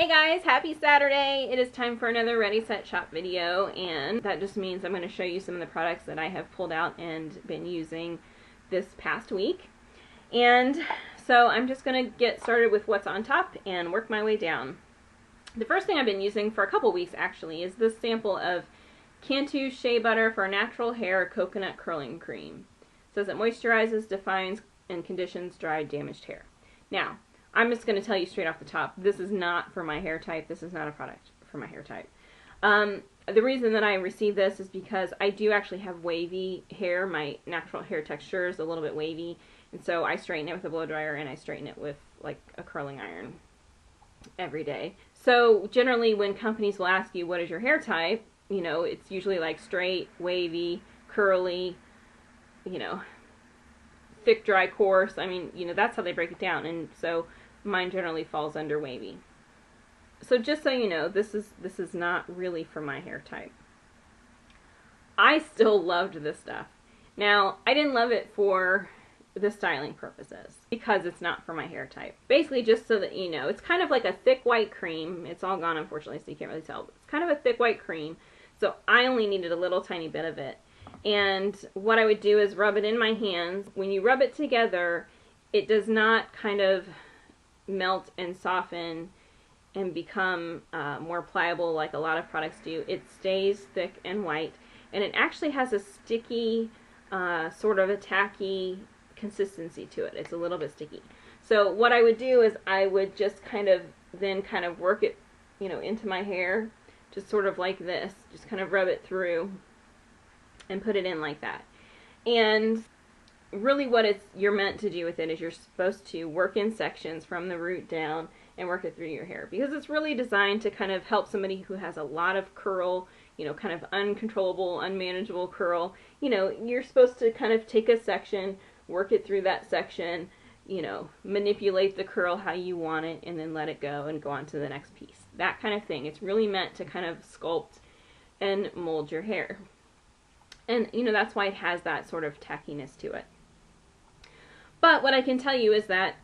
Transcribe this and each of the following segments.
Hey guys, happy Saturday! It is time for another Ready Set Shop video, and that just means I'm going to show you some of the products that I have pulled out and been using this past week. And so I'm just going to get started with what's on top and work my way down. The first thing I've been using for a couple weeks actually is this sample of Cantu Shea Butter for Natural Hair Coconut Curling Cream. It says it moisturizes, defines, and conditions dry, damaged hair. Now, I'm just going to tell you straight off the top, this is not for my hair type. This is not a product for my hair type. The reason that I received this is because I do actually have wavy hair. My natural hair texture is a little bit wavy, and so I straighten it with a blow dryer and I straighten it with like a curling iron every day. So generally when companies will ask you what is your hair type, you know, it's usually like straight, wavy, curly, you know, thick, dry, coarse. I mean, you know, that's how they break it down, and so mine generally falls under wavy. So just so you know, this is not really for my hair type. I still loved this stuff. Now, I didn't love it for the styling purposes because it's not for my hair type. Basically, just so that you know, it's kind of like a thick white cream. It's all gone, unfortunately, so you can't really tell. But it's kind of a thick white cream, so I only needed a little tiny bit of it. And what I would do is rub it in my hands. When you rub it together, it does not kind of melt and soften and become more pliable like a lot of products do. It stays thick and white, and it actually has a sticky, sort of a tacky consistency to it. It's a little bit sticky. So what I would do is I would just kind of work it, you know, into my hair, just sort of like this, just kind of rub it through and put it in like that. And really what you're meant to do with it is you're supposed to work in sections from the root down and work it through your hair, because it's really designed to kind of help somebody who has a lot of curl, you know, kind of uncontrollable, unmanageable curl. You know, you're supposed to kind of take a section, work it through that section, you know, manipulate the curl how you want it, and then let it go and go on to the next piece. That kind of thing. It's really meant to kind of sculpt and mold your hair. And, you know, that's why it has that sort of tackiness to it. But what I can tell you is that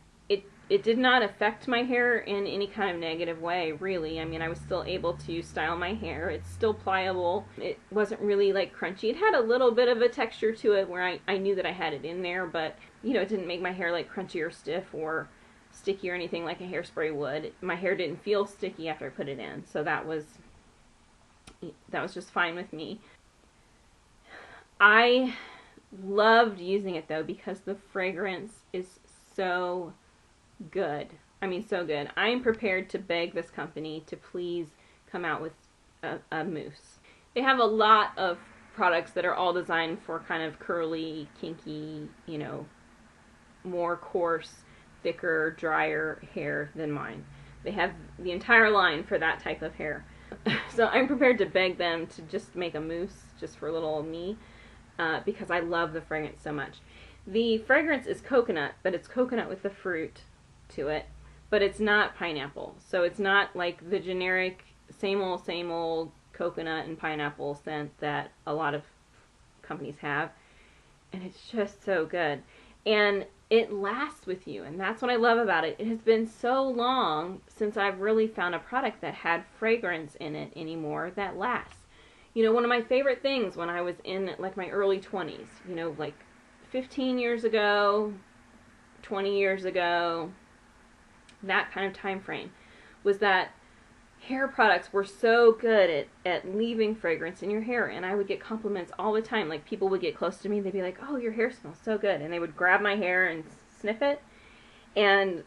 it did not affect my hair in any kind of negative way, really. I mean, I was still able to style my hair. It's still pliable. It wasn't really, like, crunchy. It had a little bit of a texture to it where I knew that I had it in there, but, you know, it didn't make my hair, like, crunchy or stiff or sticky or anything like a hairspray would. My hair didn't feel sticky after I put it in, so that was just fine with me. I loved using it though because the fragrance is so good. I mean, so good. I am prepared to beg this company to please come out with a mousse. They have a lot of products that are all designed for kind of curly, kinky, you know, more coarse, thicker, drier hair than mine. They have the entire line for that type of hair. So I'm prepared to beg them to just make a mousse just for little old me. Because I love the fragrance so much. The fragrance is coconut, but it's coconut with the fruit to it, but it's not pineapple. So it's not like the generic same old coconut and pineapple scent that a lot of companies have. And it's just so good. And it lasts with you, and that's what I love about it. It has been so long since I've really found a product that had fragrance in it anymore that lasts. You know, one of my favorite things when I was in like my early 20s, you know, like 15 years ago, 20 years ago, that kind of time frame, was that hair products were so good at leaving fragrance in your hair. And I would get compliments all the time. Like, people would get close to me, they'd be like, oh, your hair smells so good. And they would grab my hair and sniff it. And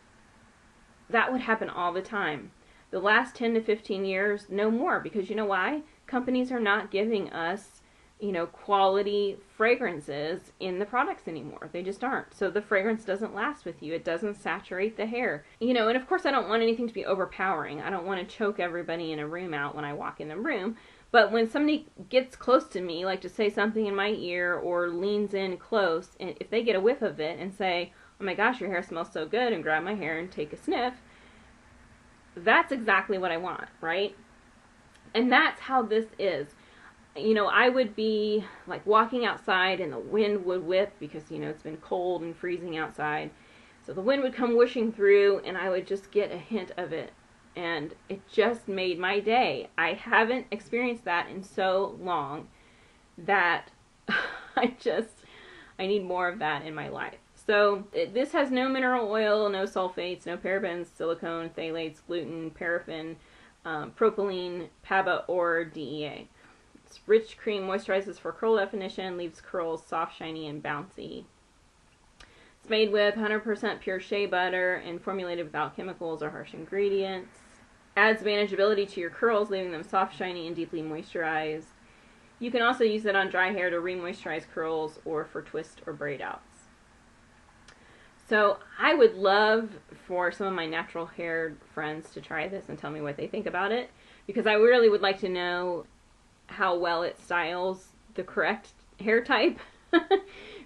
that would happen all the time. The last 10 to 15 years, no more, because you know why? Companies are not giving us, you know, quality fragrances in the products anymore. They just aren't. So the fragrance doesn't last with you. It doesn't saturate the hair. You know, and of course I don't want anything to be overpowering. I don't want to choke everybody in a room out when I walk in the room. But when somebody gets close to me, like to say something in my ear or leans in close, and if they get a whiff of it and say, oh my gosh, your hair smells so good, and grab my hair and take a sniff, that's exactly what I want, right? And that's how this is. You know, I would be like walking outside and the wind would whip because, you know, it's been cold and freezing outside. So the wind would come whooshing through and I would just get a hint of it and it just made my day. I haven't experienced that in so long that I need more of that in my life. So this has no mineral oil, no sulfates, no parabens, silicone, phthalates, gluten, paraffin, propylene, PABA, or DEA. It's rich cream, moisturizes for curl definition, leaves curls soft, shiny, and bouncy. It's made with 100% pure shea butter and formulated without chemicals or harsh ingredients. Adds manageability to your curls, leaving them soft, shiny, and deeply moisturized. You can also use it on dry hair to re-moisturize curls or for twist or braid outs. So I would love for some of my natural haired friends to try this and tell me what they think about it, because I really would like to know how well it styles the correct hair type.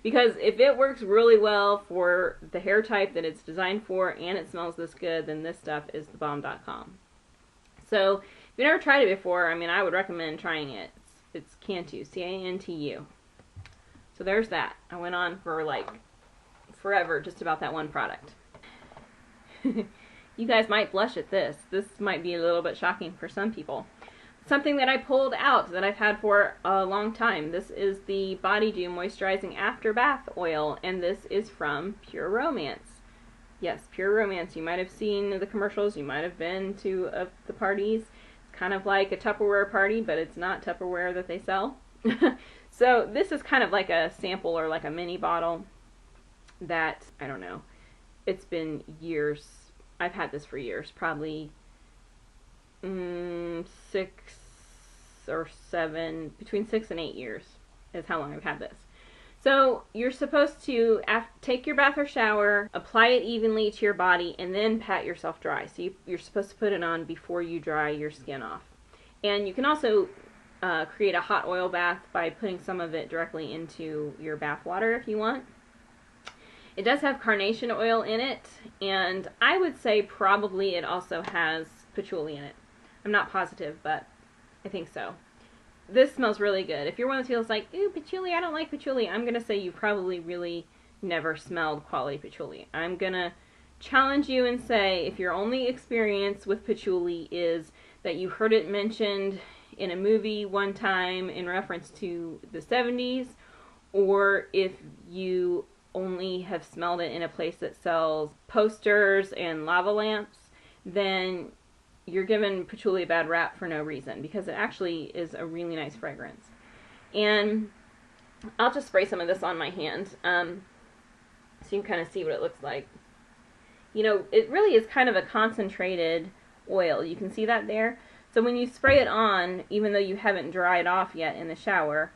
Because if it works really well for the hair type that it's designed for and it smells this good, then this stuff is the bomb.com. So if you've never tried it before, I mean, I would recommend trying it. It's Cantu, C-A-N-T-U. So there's that. I went on for like forever just about that one product. You guys might blush at this. This might be a little bit shocking for some people. Something that I pulled out that I've had for a long time. This is the Body Dew Moisturizing After Bath Oil, and this is from Pure Romance. Yes, Pure Romance. You might have seen the commercials. You might have been to the parties. It's kind of like a Tupperware party, but it's not Tupperware that they sell. So this is kind of like a sample or like a mini bottle that, I don't know, it's been years. I've had this for years, probably 6 or 7, between 6 and 8 years is how long I've had this. So you're supposed to take your bath or shower, apply it evenly to your body, and then pat yourself dry. So you're supposed to put it on before you dry your skin off. And you can also create a hot oil bath by putting some of it directly into your bath water if you want. It does have carnation oil in it, and I would say probably it also has patchouli in it. I'm not positive, but I think so. This smells really good. If you're one that feels like, ooh, patchouli, I don't like patchouli, I'm going to say you probably really never smelled quality patchouli. I'm going to challenge you and say if your only experience with patchouli is that you heard it mentioned in a movie one time in reference to the 70s, or if you only have smelled it in a place that sells posters and lava lamps, then you're giving patchouli a bad rap for no reason, because it actually is a really nice fragrance. And I'll just spray some of this on my hand so you can kind of see what it looks like. You know, it really is kind of a concentrated oil. You can see that there. So when you spray it on, even though you haven't dried off yet in the shower,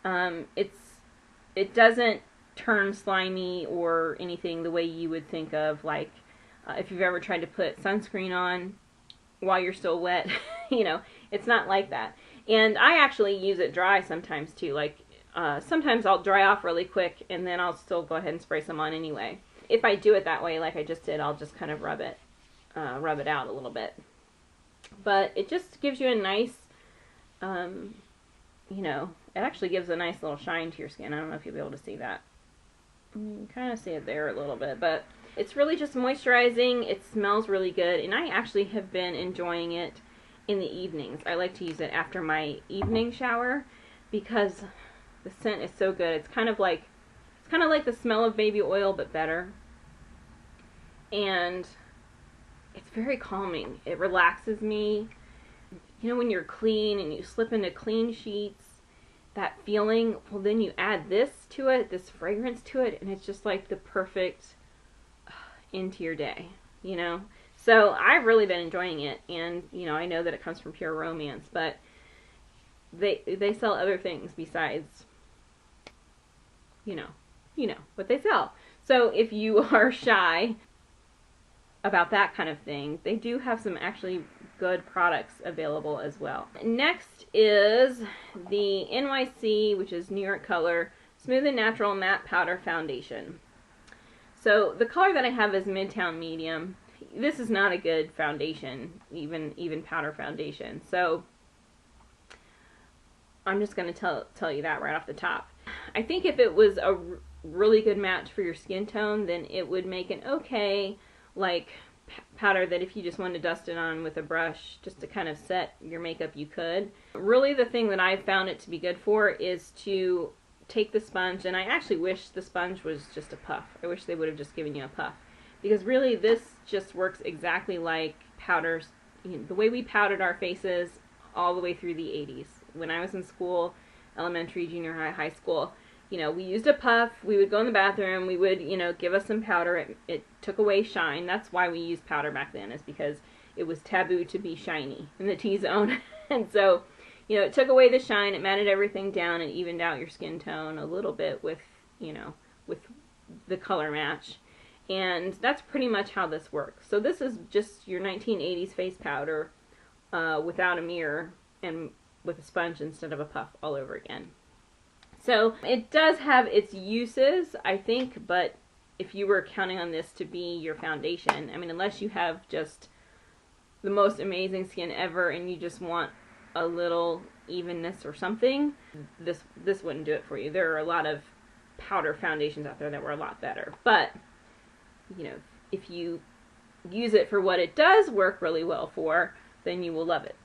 it doesn't turn slimy or anything the way you would think of, like if you've ever tried to put sunscreen on while you're still wet. You know, it's not like that. And I actually use it dry sometimes too. Like sometimes I'll dry off really quick and then I'll still go ahead and spray some on anyway. If I do it that way, like I just did, I'll just kind of rub it out a little bit. But it just gives you a nice, you know, it actually gives a nice little shine to your skin. I don't know if you'll be able to see that. You can kind of see it there a little bit, but it's really just moisturizing. It smells really good, and I actually have been enjoying it in the evenings. I like to use it after my evening shower because the scent is so good. It's kind of like the smell of baby oil, but better. And it's very calming. It relaxes me. You know, when you're clean and you slip into clean sheets, that feeling, well, then you add this to it, this fragrance to it, and it's just like the perfect into your day, you know? So I've really been enjoying it, and, you know, I know that it comes from Pure Romance, but they sell other things besides, you know what they sell. So if you are shy about that kind of thing, they do have some actually good products available as well. Next is the NYC, which is New York Color, Smooth and Natural Matte Powder Foundation. So the color that I have is Midtown Medium. This is not a good foundation, even powder foundation. So I'm just going to tell you that right off the top. I think if it was a really good match for your skin tone, then it would make an okay, like, powder that if you just wanted to dust it on with a brush just to kind of set your makeup, you could. Really the thing that I've found it to be good for is to take the sponge, and I actually wish the sponge was just a puff. I wish they would have just given you a puff. Because really this just works exactly like powders, you know, the way we powdered our faces all the way through the 80s. When I was in school, elementary, junior high, high school, you know, we used a puff, we would go in the bathroom, we would, you know, give us some powder, it took away shine. That's why we used powder back then, is because it was taboo to be shiny in the T-zone. And so, you know, it took away the shine, it matted everything down, and evened out your skin tone a little bit with, you know, with the color match. And that's pretty much how this works. So this is just your 1980s face powder without a mirror and with a sponge instead of a puff all over again. So it does have its uses, I think, but if you were counting on this to be your foundation, I mean, unless you have just the most amazing skin ever and you just want a little evenness or something, this wouldn't do it for you. There are a lot of powder foundations out there that were a lot better. But, you know, if you use it for what it does work really well for, then you will love it.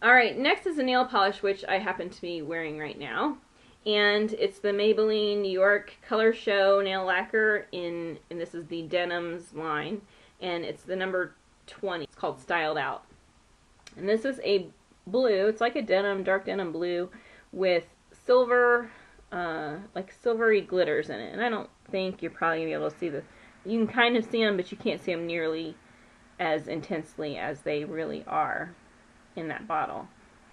Alright, next is a nail polish, which I happen to be wearing right now. And it's the Maybelline New York Color Show Nail Lacquer and this is the Denims line. And it's the number 20. It's called Styled Out. And this is a blue, it's like a denim, dark denim blue with silver, like silvery glitters in it. And I don't think you're probably going to be able to see the, you can kind of see them, but you can't see them nearly as intensely as they really are in that bottle.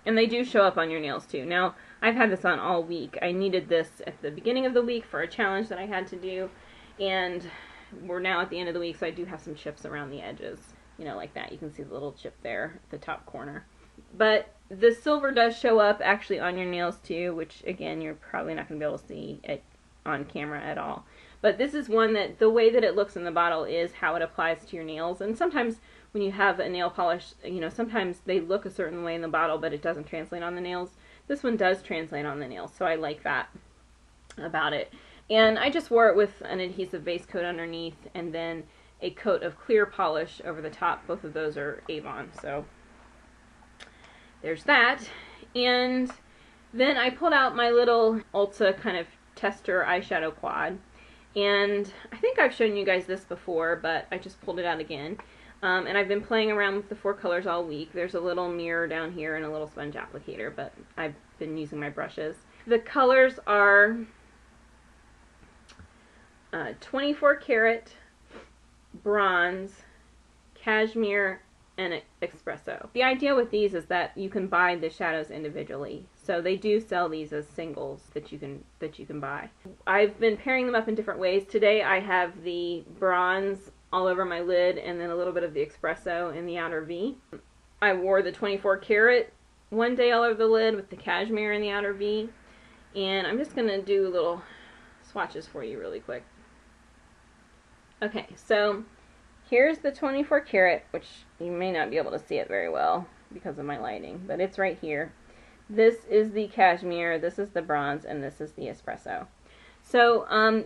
And they do show up on your nails too. Now, I've had this on all week. I needed this at the beginning of the week for a challenge that I had to do, and we're now at the end of the week, so I do have some chips around the edges. You know, like that. You can see the little chip there at the top corner. But the silver does show up actually on your nails too, which again, you're probably not going to be able to see it on camera at all. But this is one that the way that it looks in the bottle is how it applies to your nails. And sometimes when you have a nail polish, you know, sometimes they look a certain way in the bottle, but it doesn't translate on the nails. This one does translate on the nails, so I like that about it. And I just wore it with an adhesive base coat underneath and then a coat of clear polish over the top. Both of those are Avon, so there's that. And then I pulled out my little Ulta kind of tester eyeshadow quad. And I think I've shown you guys this before, but I just pulled it out again. And I've been playing around with the 4 colors all week. There's a little mirror down here and a little sponge applicator, but I've been using my brushes. The colors are 24 karat, bronze, cashmere, and espresso. The idea with these is that you can buy the shadows individually. So they do sell these as singles that you can buy. I've been pairing them up in different ways. Today I have the bronze all over my lid and then a little bit of the espresso in the outer V. I wore the 24 karat one day all over the lid with the cashmere in the outer V. And I'm just going to do little swatches for you really quick. Okay, so here's the 24 karat, which you may not be able to see it very well because of my lighting, but it's right here. This is the cashmere, this is the bronze, and this is the espresso. So,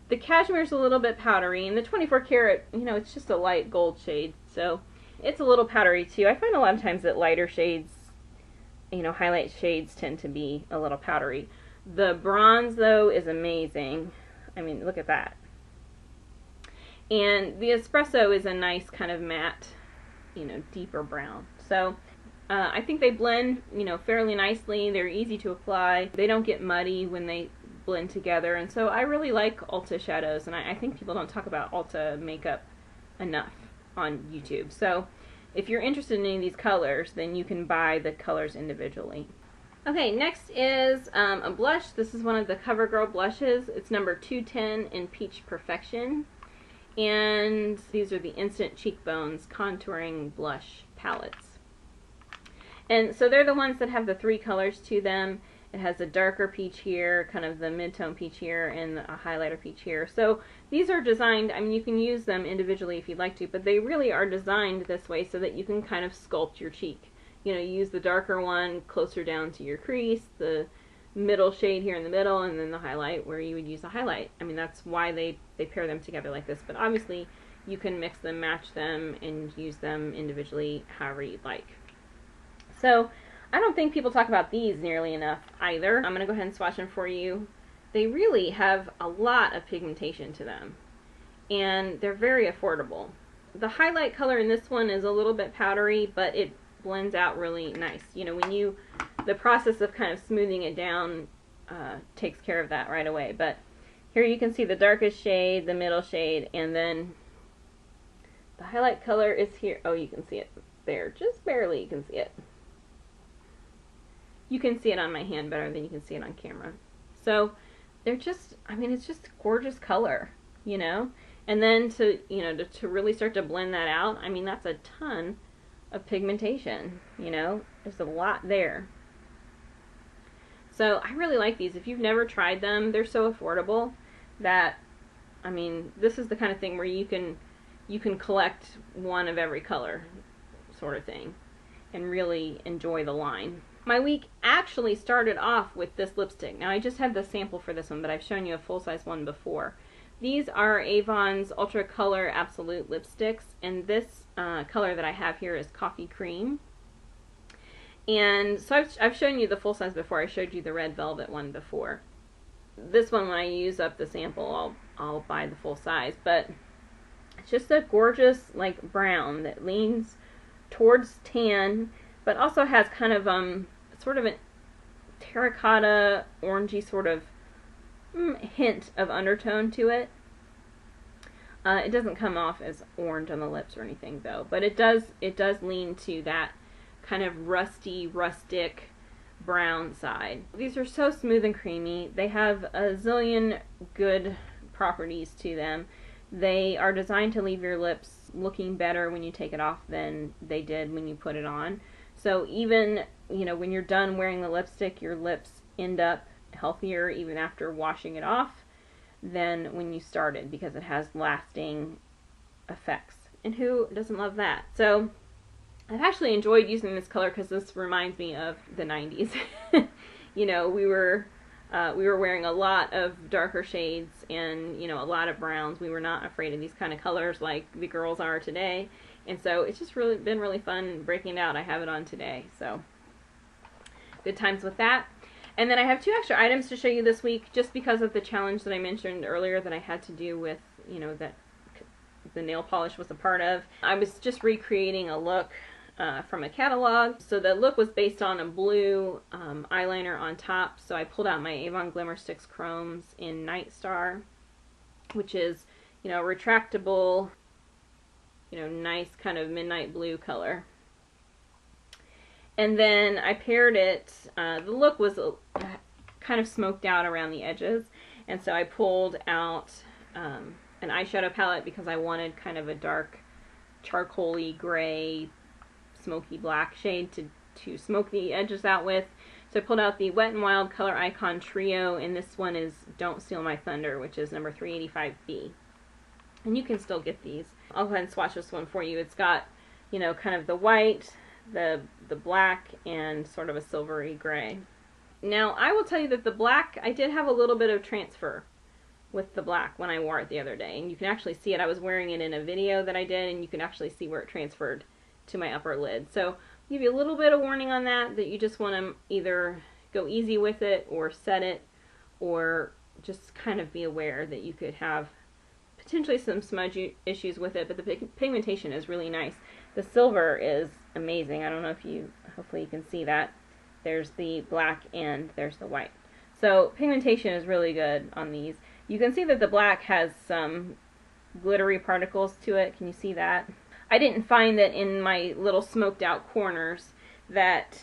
the cashmere is a little bit powdery, and the 24 karat, you know, it's just a light gold shade, so it's a little powdery too. I find a lot of times that lighter shades, you know, highlight shades tend to be a little powdery. The bronze, though, is amazing. I mean, look at that. And the espresso is a nice kind of matte, you know, deeper brown. So I think they blend, you know, fairly nicely. They're easy to apply. They don't get muddy when they blend together. And so I really like Ulta shadows. And I think people don't talk about Ulta makeup enough on YouTube. So if you're interested in any of these colors, then you can buy the colors individually. Okay, next is a blush. This is one of the Covergirl blushes. It's number 210 in Peach Perfection. And these are the Instant Cheekbones Contouring Blush Palettes. And so they're the ones that have the 3 colors to them. It has a darker peach here, kind of the mid-tone peach here, and a highlighter peach here. So these are designed, I mean, you can use them individually if you'd like to, but they really are designed this way so that you can kind of sculpt your cheek. You know, use the darker one closer down to your crease, the middle shade here in the middle, and then the highlight where you would use the highlight. I mean, that's why they pair them together like this. But obviously, you can mix them, match them, and use them individually however you'd like. So I don't think people talk about these nearly enough either. I'm going to go ahead and swatch them for you. They really have a lot of pigmentation to them, and they're very affordable. The highlight color in this one is a little bit powdery, but it blends out really nice. You know, when the process of kind of smoothing it down takes care of that right away. But here you can see the darkest shade, the middle shade, and then the highlight color is here. Oh, you can see it there. Just barely you can see it. You can see it on my hand better than you can see it on camera. So they're just, I mean, it's just gorgeous color, you know? And then to really start to blend that out, I mean, that's a ton of pigmentation, you know? There's a lot there. So I really like these. If you've never tried them, they're so affordable that, I mean, this is the kind of thing where you can collect one of every color sort of thing and really enjoy the line. My week actually started off with this lipstick. Now I just had the sample for this one, but I've shown you a full-size one before. These are Avon's Ultra Color Absolute lipsticks, and this color that I have here is Coffee Cream. And so I've shown you the full-size before. I showed you the red velvet one before. This one, when I use up the sample, I'll buy the full size, but it's just a gorgeous like brown that leans towards tan, but also has kind of sort of a terracotta orangey sort of hint of undertone to it. It doesn't come off as orange on the lips or anything though, but it does lean to that kind of rustic brown side. These are so smooth and creamy. They have a zillion good properties to them. They are designed to leave your lips looking better when you take it off than they did when you put it on. So even, you know, when you're done wearing the lipstick, your lips end up healthier even after washing it off than when you started, because it has lasting effects. And who doesn't love that? So I've actually enjoyed using this color because this reminds me of the 90s. You know, we were wearing a lot of darker shades and, you know, a lot of browns. We were not afraid of these kind of colors like the girls are today. And so it's just really been really fun breaking it out. I have it on today, so good times with that. And then I have 2 extra items to show you this week just because of the challenge that I mentioned earlier that I had to do with, you know, that the nail polish was a part of. I was just recreating a look from a catalog. So the look was based on a blue eyeliner on top. So I pulled out my Avon Glimmer Sticks Chromes in Night Star, which is, you know, retractable, you know, nice kind of midnight blue color. And then I paired it, the look was kind of smoked out around the edges, and so I pulled out an eyeshadow palette because I wanted kind of a dark charcoaly gray smoky black shade to smoke the edges out with. So I pulled out the Wet n Wild Color Icon Trio, and this one is Don't Steal My Thunder, which is number 385B. And you can still get these. I'll go ahead and swatch this one for you. It's got, you know, kind of the white, the black, and sort of a silvery gray. Now, I will tell you that the black, I did have a little bit of transfer with the black when I wore it the other day. And you can actually see it. I was wearing it in a video that I did, and you can actually see where it transferred to my upper lid. So I'll give you a little bit of warning on that you just want to either go easy with it or set it, or just kind of be aware that you could have potentially some smudge issues with it, but the pigmentation is really nice. The silver is amazing. I don't know if hopefully you can see that. There's the black and there's the white. So pigmentation is really good on these. You can see that the black has some glittery particles to it. Can you see that? I didn't find that in my little smoked out corners that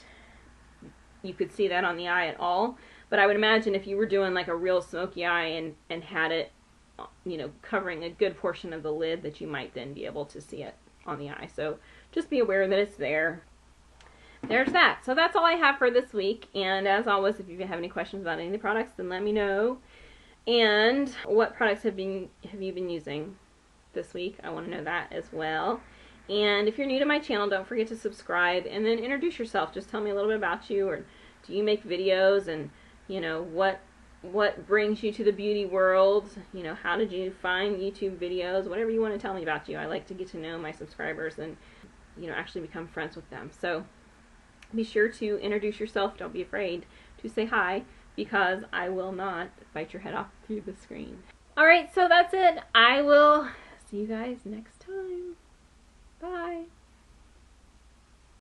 you could see that on the eye at all. But I would imagine if you were doing like a real smoky eye and had it, you know, covering a good portion of the lid, that you might then be able to see it on the eye. So just be aware that it's there. There's that. So that's all I have for this week. And as always, if you have any questions about any of the products, then let me know. And what products have you been using this week? I want to know that as well. And if you're new to my channel, don't forget to subscribe and then introduce yourself. Just tell me a little bit about you, or do you make videos, and you know, what what brings you to the beauty world. You know, how did you find YouTube videos, whatever you want to tell me about you. I like to get to know my subscribers and, you know, actually become friends with them. So be sure to introduce yourself. Don't be afraid to say hi, because I will not bite your head off through the screen. Alright, so that's it. I will see you guys next time. Bye.